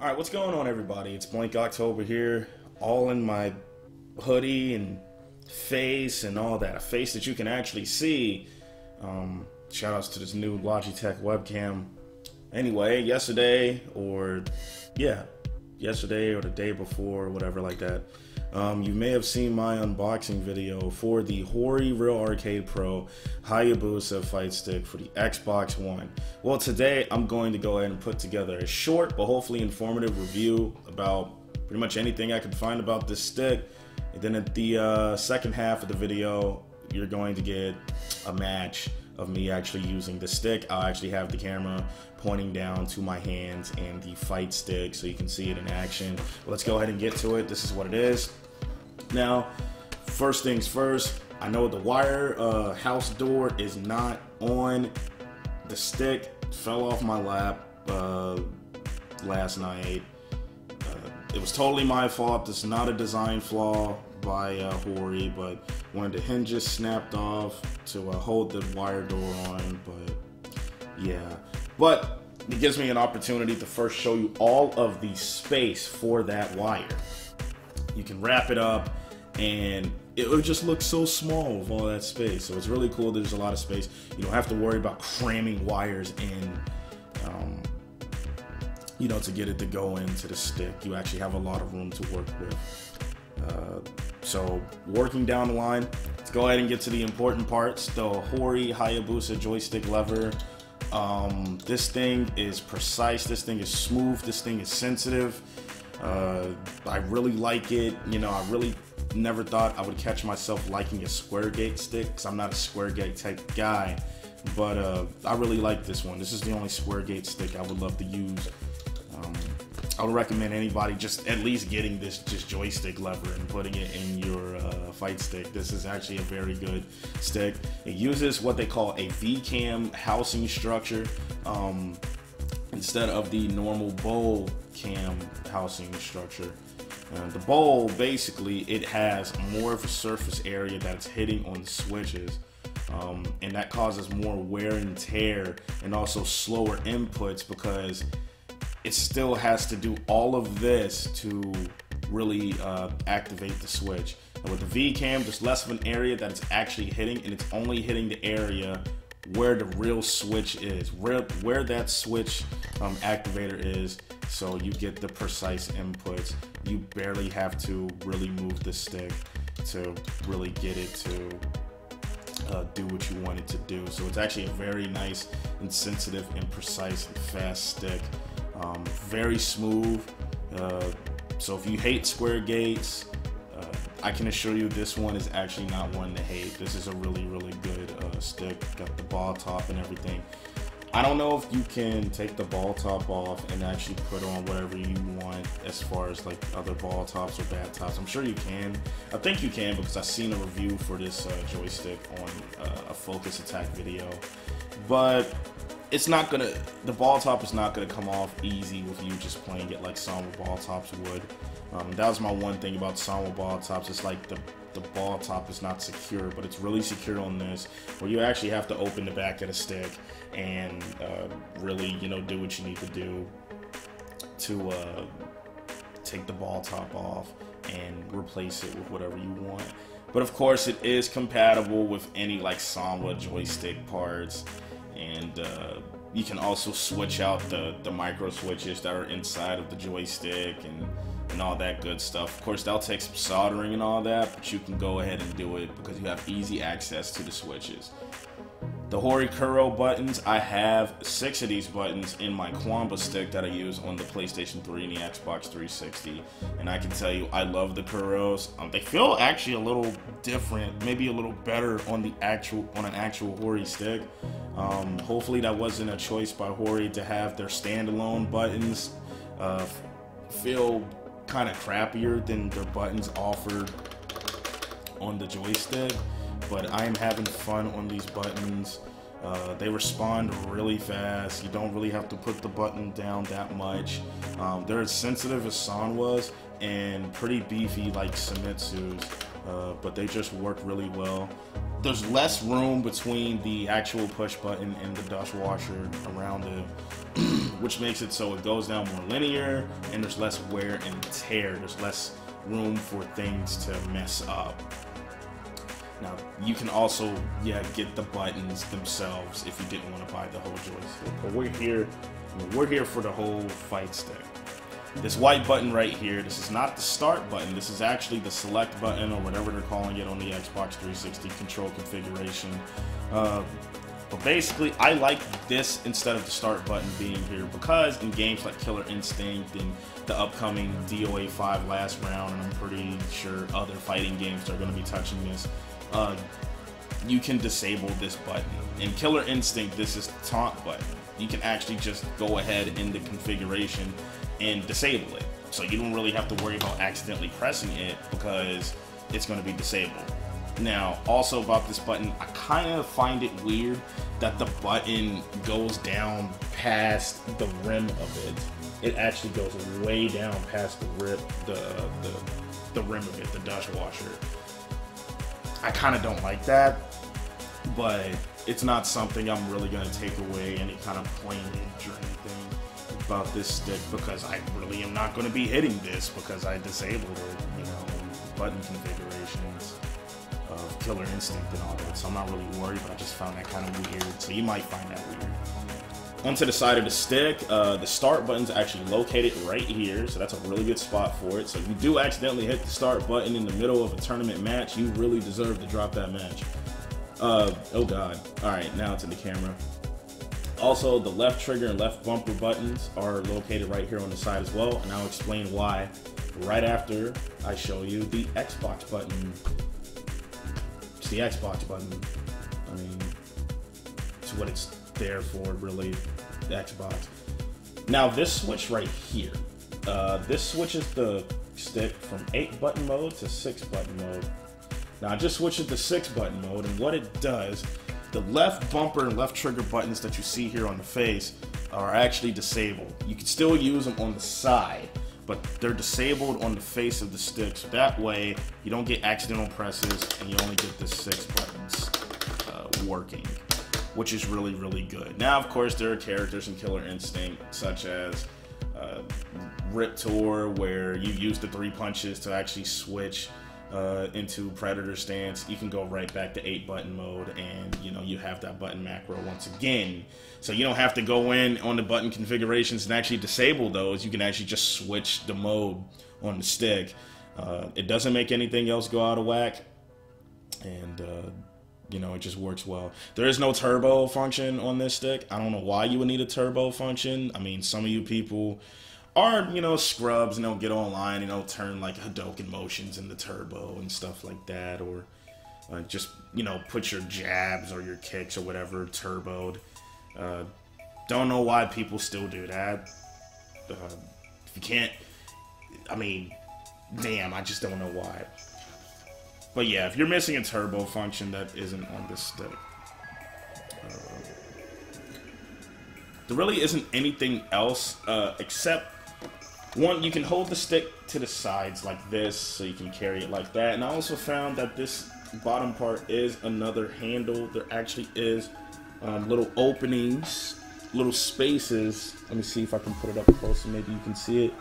Alright, what's going on, everybody? It's Blank October here, all in my hoodie and face and all that. A face that you can actually see. Shout outs to this new Logitech webcam. Anyway, yesterday or the day before, whatever like that, you may have seen my unboxing video for the Hori Real Arcade Pro Hayabusa fight stick for the Xbox One. Well, today I'm going to go ahead and put together a short but hopefully informative review about pretty much anything I can find about this stick. And then at the second half of the video, you're going to get a match of me actually using the stick. I'll actually have the camera pointing down to my hands and the fight stick so you can see it in action. But let's go ahead and get to it. This is what it is. Now, first things first, I know the wire house door is not on the stick. It fell off my lap last night. It was totally my fault. This is not a design flaw by Hori, but one of the hinges snapped off to hold the wire door on. But yeah, but it gives me an opportunity to first show you all of the space for that wire. You can wrap it up and it would just look so small with all that space. So it's really cool. There's a lot of space. You don't have to worry about cramming wires in, to get it to go into the stick. You actually have a lot of room to work with. So working down the line, let's go ahead and get to the important parts. The Hori Hayabusa joystick lever. This thing is precise. This thing is smooth. This thing is sensitive. I really like it. I really never thought I would catch myself liking a square gate stick because I'm not a square gate type guy. But I really like this one. This is the only square gate stick I would love to use. I would recommend anybody just at least getting this joystick lever and putting it in your fight stick. This is actually a very good stick. It uses what they call a V-cam housing structure instead of the normal bowl cam housing structure. The bowl, basically, it has more of a surface area that's hitting on the switches. And that causes more wear and tear and also slower inputs because it still has to do all of this to really activate the switch. And with the V-cam, there's less of an area that it's actually hitting, and it's only hitting the area where the real switch is, where that switch activator is, so you get the precise inputs. You barely have to really move the stick to really get it to do what you want it to do. So it's actually a very nice and sensitive and precise and fast stick. Very smooth. So if you hate square gates, I can assure you this one is actually not one to hate. This is a really, really good stick. Got the ball top and everything. I don't know if you can take the ball top off and actually put on whatever you want as far as like other ball tops or bad tops. I'm sure you can. I think you can because I've seen a review for this joystick on a Focus Attack video. But it's not gonna, the ball top is not gonna come off easy with you just playing it like some ball tops would. That was my one thing about Sanwa ball tops. It's like the ball top is not secure, but it's really secure on this, where you actually have to open the back of the stick and really, do what you need to do to take the ball top off and replace it with whatever you want. But of course, it is compatible with any like Sanwa joystick parts, and you can also switch out the micro switches that are inside of the joystick and all that good stuff. Of course, that'll take some soldering and all that, but you can go ahead and do it because you have easy access to the switches. The Hori Kuro buttons, I have 6 of these buttons in my Kwamba stick that I use on the PlayStation 3 and the Xbox 360, and I can tell you I love the Kuros. They feel actually a little different, maybe a little better on an actual Hori stick. Hopefully that wasn't a choice by Hori to have their standalone buttons feel kind of crappier than their buttons offered on the joystick, but I am having fun on these buttons. They respond really fast. You don't really have to put the button down that much. They're as sensitive as Sanwa's and pretty beefy like Samitsu's, but they just work really well. there's less room between the actual push button and the dust washer around it, which makes it so it goes down more linear, and there's less wear and tear. There's less room for things to mess up. Now, you can also, get the buttons themselves if you didn't want to buy the whole joystick. But we're here for the whole fight stick. This white button right here, this is not the start button. This is actually the select button, or whatever they're calling it on the Xbox 360 control configuration. But basically, I like this instead of the start button being here, because in games like Killer Instinct and the upcoming DOA 5 Last Round, and I'm pretty sure other fighting games are going to be touching this, you can disable this button. In Killer Instinct, this is the taunt button. You can actually just go ahead in the configuration and disable it. So you don't really have to worry about accidentally pressing it, because it's going to be disabled. Now, also about this button, I kind of find it weird that the button goes down past the rim of it. It actually goes way down past the rim of it, the dust washer. I kind of don't like that, but it's not something I'm really going to take away any kind of pointage or anything about this stick, because I really am not going to be hitting this because I disabled it, button configurations of Killer Instinct and all that. So I'm not really worried, but I just found that kind of weird. So you might find that weird. Onto the side of the stick, the start button's actually located right here, so that's a really good spot for it. So if you do accidentally hit the start button in the middle of a tournament match, you really deserve to drop that match. Oh god. Alright, now it's in the camera. Also, the left trigger and left bumper buttons are located right here on the side as well, and I'll explain why right after I show you the Xbox button. It's the Xbox button. I mean, it's what it's there for, really, the Xbox. Now, this switch right here, this switches the stick from 8-button mode to 6-button mode. Now, I just switched it to 6-button mode, and what it does, the left bumper and left trigger buttons that you see here on the face are actually disabled. You can still use them on the side, but they're disabled on the face of the stick, so that way you don't get accidental presses and you only get the 6 buttons working, which is really, really good. Now, of course, there are characters in Killer Instinct, such as Rip Tour, where you use the 3 punches to actually switch into Predator stance. You can go right back to 8-button mode, and you have that button macro once again. So you don't have to go in on the button configurations and actually disable those. You can actually just switch the mode on the stick. It doesn't make anything else go out of whack, and it just works well. There is no turbo function on this stick. I don't know why you would need a turbo function. I mean, some of you people are, scrubs, and they'll get online and they'll turn like Hadouken motions into turbo and stuff like that, or just, put your jabs or your kicks or whatever turboed. Don't know why people still do that. If you can't, I mean, damn, I just don't know why. But yeah, if you're missing a turbo function, that isn't on this stick. There really isn't anything else except, one, you can hold the stick to the sides like this, so you can carry it like that. And I also found that this bottom part is another handle. There actually is little openings, little spaces. Let me see if I can put it up close, and maybe you can see it.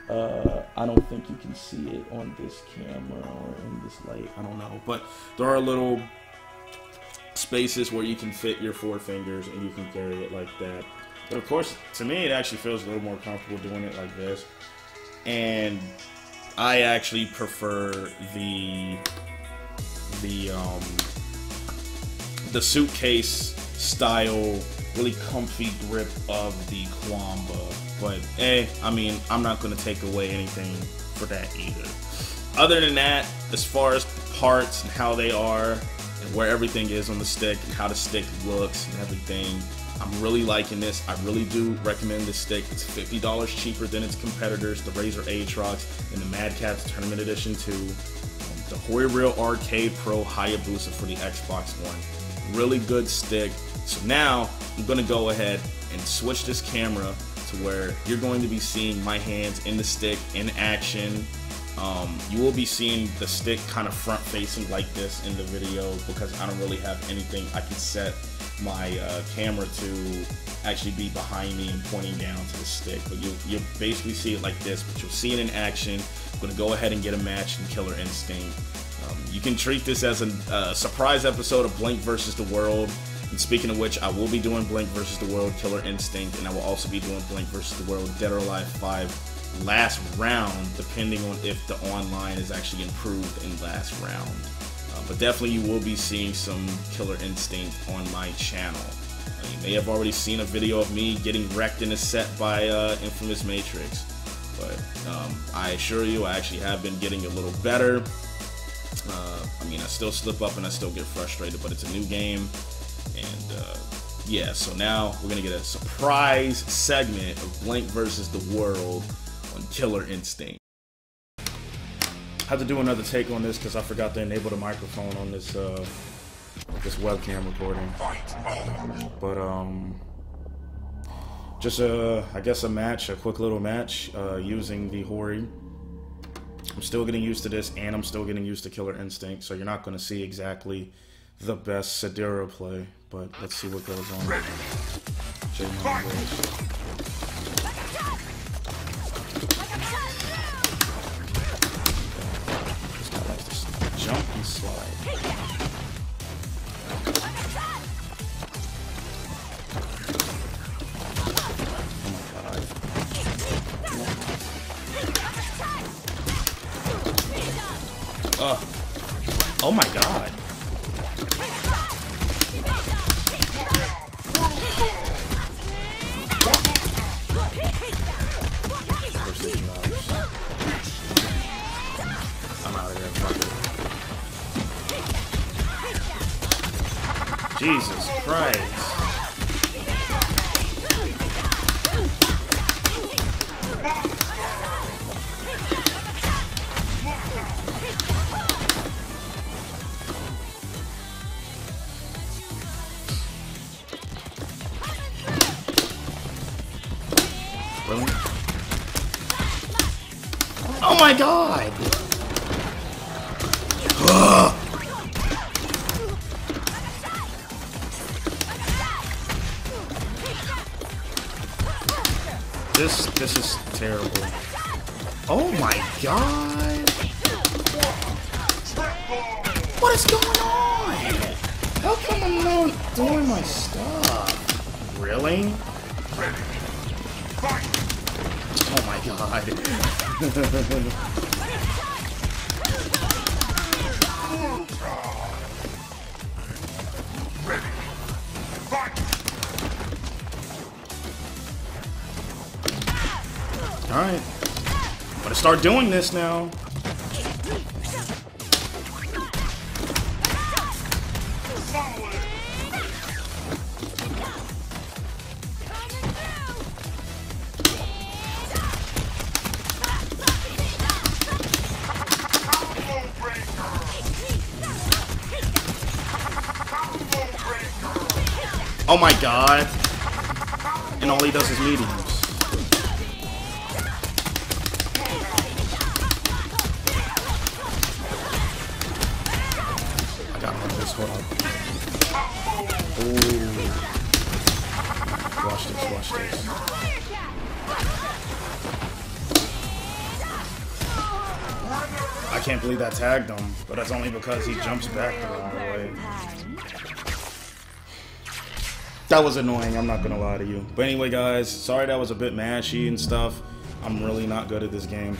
I don't think you can see it on this camera or in this light. I don't know, but there are little spaces where you can fit your 4 fingers and you can carry it like that. But of course, to me, it actually feels a little more comfortable doing it like this. And I actually prefer the suitcase style, really comfy grip of the Kwamba. But I mean, I'm not going to take away anything for that either. Other than that, as far as parts and how they are and where everything is on the stick and how the stick looks and everything, I'm really liking this. I really do recommend this stick. It's $50 cheaper than its competitors, the Razer Aatrox and the Mad Catz Tournament Edition 2. The Hori Arcade Pro Hayabusa for the Xbox One. Really good stick. So now I'm going to go ahead and switch this camera to where you're going to be seeing my hands in the stick in action. You will be seeing the stick kind of front facing like this in the video because I don't really have anything I can set my camera to actually be behind me and pointing down to the stick. But you'll basically see it like this, but you'll see it in action. I'm going to go ahead and get a match in Killer Instinct. You can treat this as a surprise episode of Blink vs. the World. And speaking of which, I will be doing Blink vs. the World Killer Instinct, and I will also be doing Blink vs. the World Dead or Alive 5 last round, depending on if the online is actually improved in last round. But definitely you will be seeing some Killer Instinct on my channel. You may have already seen a video of me getting wrecked in a set by Infamous Matrix. But I assure you, I actually have been getting a little better. I mean, I still slip up and I still get frustrated, but it's a new game. And yeah, so now we're going to get a surprise segment of Blink vs. the World on Killer Instinct. I had to do another take on this because I forgot to enable the microphone on this this webcam recording. But just I guess a quick little match using the Hori. I'm still getting used to this, and I'm still getting used to Killer Instinct, so you're not going to see exactly the best Sadira play, but let's see what goes on. Jump and slide. Oh my god. I'm out of here. Fuck it. Jesus Christ. Really? Oh my god! This is terrible. Oh my god! What is going on? How come I'm not doing my stuff? Really? Oh my god. Alright. Gotta start doing this now. Oh my god. And all he does is mediums. I got one of this, hold on. Ooh. Watch this, watch this. I can't believe that tagged him, but that's only because he jumps back the wrong way. That was annoying, I'm not gonna lie to you. But anyway guys, sorry that was a bit mashy and stuff. I'm really not good at this game.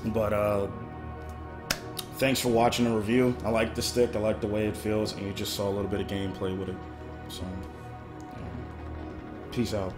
But thanks for watching the review. I like the stick, I like the way it feels, and you just saw a little bit of gameplay with it. So, peace out.